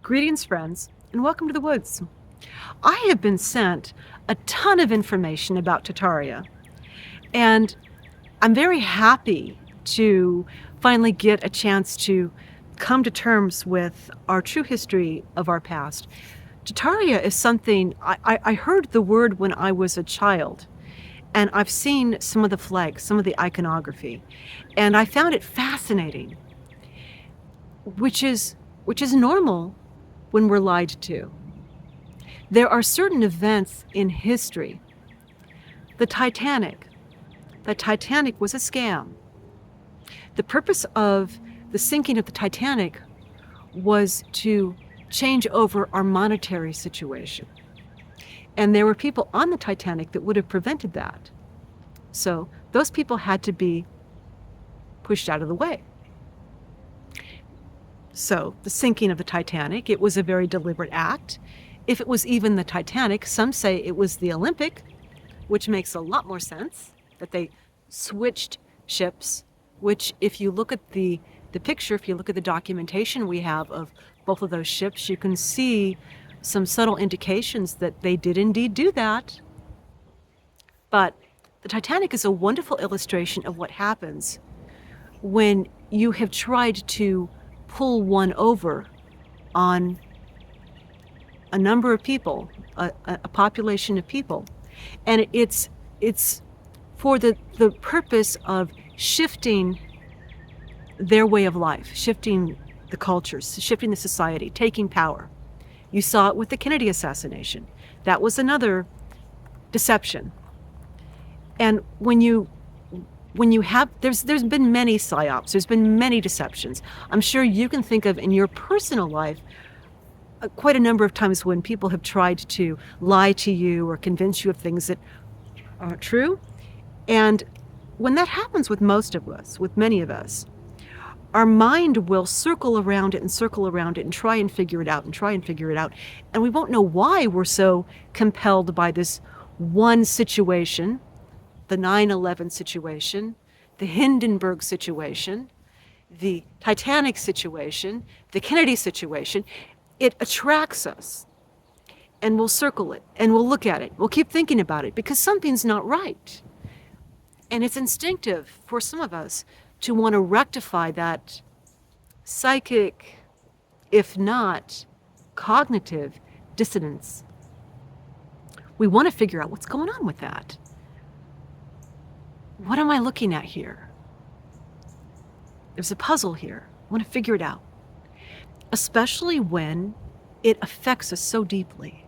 Greetings, friends, and welcome to the woods. I have been sent a ton of information about Tartaria, and I'm very happy to finally get a chance to come to terms with our true history of our past. Tartaria is something I heard the word when I was a child, and I've seen some of the flags, some of the iconography, and I found it fascinating, which is normal when we're lied to. There are certain events in history. The Titanic. The Titanic was a scam. The purpose of the sinking of the Titanic was to change over our monetary situation. And there were people on the Titanic that would have prevented that. So those people had to be pushed out of the way. So the sinking of the Titanic, it was a very deliberate act. If it was even the Titanic, some say it was the Olympic, which makes a lot more sense, that they switched ships, which if you look at the picture, if you look at the documentation we have of both of those ships, you can see some subtle indications that they did indeed do that. But the Titanic is a wonderful illustration of what happens when you have tried to pull one over on a number of people, a population of people. And it's for the purpose of shifting their way of life, shifting the cultures, shifting the society, taking power. You saw it with the Kennedy assassination. That was another deception. And when you have, there's been many psyops, there's been many deceptions. I'm sure you can think of in your personal life quite a number of times when people have tried to lie to you or convince you of things that aren't true. And when that happens with most of us, with many of us, our mind will circle around it and try and figure it out and try and figure it out. And we won't know why we're so compelled by this one situation, the 9/11 situation, the Hindenburg situation, the Titanic situation, the Kennedy situation. It attracts us, and we'll circle it and we'll look at it. We'll keep thinking about it because something's not right. And it's instinctive for some of us to want to rectify that psychic, if not cognitive, dissonance. We want to figure out what's going on with that. What am I looking at here? There's a puzzle here. I want to figure it out. Especially when it affects us so deeply.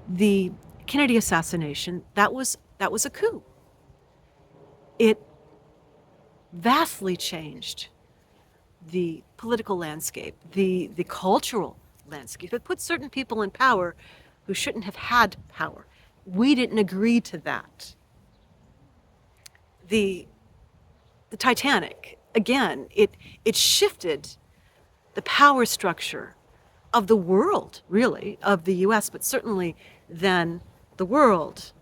The Kennedy assassination, that was a coup. It vastly changed the political landscape, the cultural landscape. It put certain people in power who shouldn't have had power. We didn't agree to that. The Titanic, again, it shifted the power structure of the world, really, of the US, but certainly then the world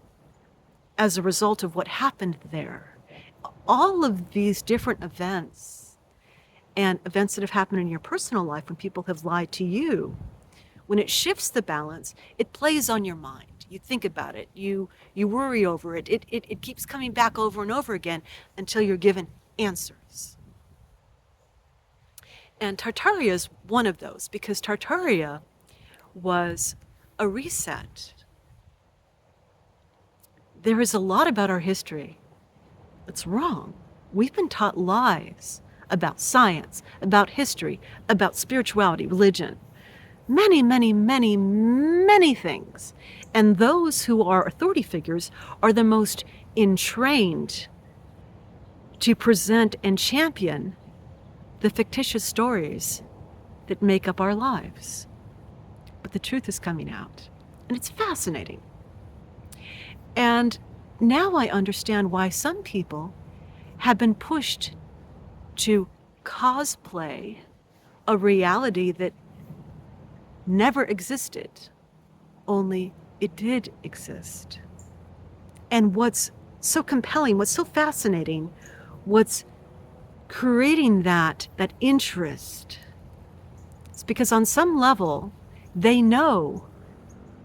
as a result of what happened there. All of these different events and events that have happened in your personal life when people have lied to you, when it shifts the balance, it plays on your mind. You think about it, you worry over it. It keeps coming back over and over again until you're given answers. And Tartaria is one of those, because Tartaria was a reset. There is a lot about our history that's wrong. We've been taught lies about science, about history, about spirituality, religion, many, many, many, many things. And those who are authority figures are the most entrained to present and champion the fictitious stories that make up our lives. But the truth is coming out, and it's fascinating. And now I understand why some people have been pushed to cosplay a reality that never existed, only it did exist. And what's so compelling, what's so fascinating, what's creating that interest It's because on some level, they know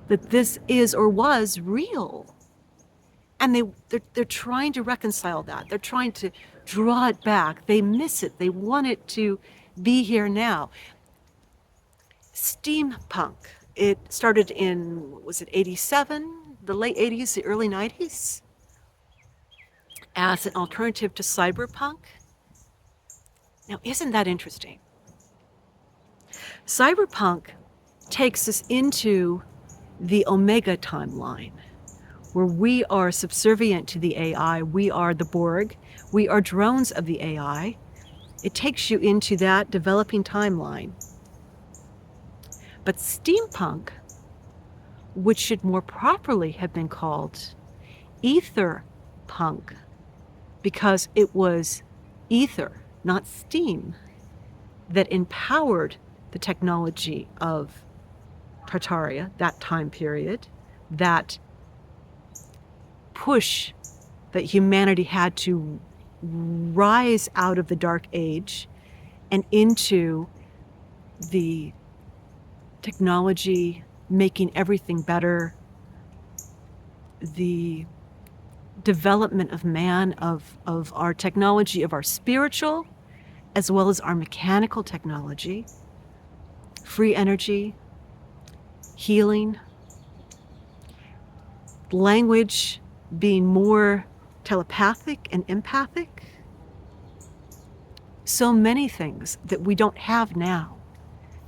that this is or was real. And they're trying to reconcile that. They're trying to draw it back. They miss it. They want it to be here now. Steampunk. It started in, was it 87? The late 80s, the early 90s? As an alternative to cyberpunk. Now, isn't that interesting? Cyberpunk takes us into the Omega timeline, where we are subservient to the AI. We are the Borg. We are drones of the AI. It takes you into that developing timeline. But steampunk, which should more properly have been called ether punk, because it was ether, not steam, that empowered the technology of Tartaria, that time period, that push that humanity had to rise out of the dark age and into the technology making everything better, the development of man, of our technology, of our spiritual, as well as our mechanical technology, free energy, healing, language being more telepathic and empathic. So many things that we don't have now,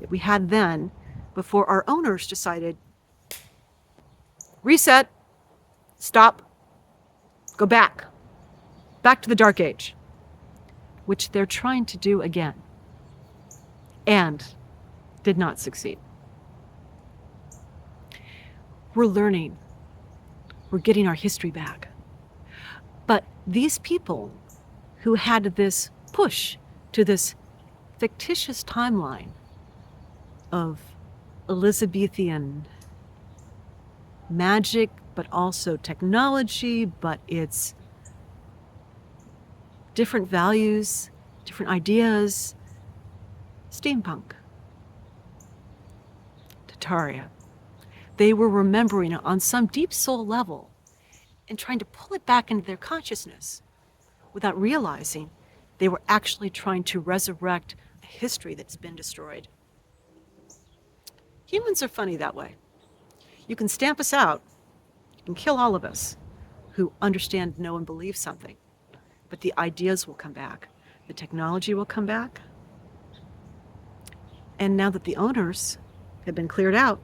that we had then, before our owners decided, reset, stop, go back to the dark age, which they're trying to do again, and did not succeed. We're learning. We're getting our history back. But these people who had this push to this fictitious timeline of Elizabethan magic, but also technology, but it's different values, different ideas, steampunk, Tartaria. They were remembering it on some deep soul level and trying to pull it back into their consciousness without realizing they were actually trying to resurrect a history that's been destroyed. Humans are funny that way. You can stamp us out and kill all of us who understand, know, and believe something, but the ideas will come back. The technology will come back. And now that the owners have been cleared out,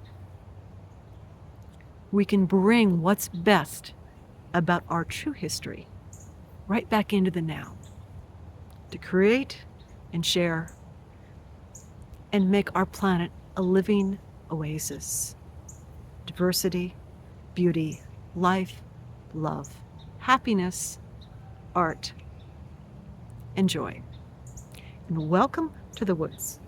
we can bring what's best about our true history right back into the now, to create and share and make our planet a living oasis. Diversity, beauty, life, love, happiness, art, and joy. And welcome to the woods.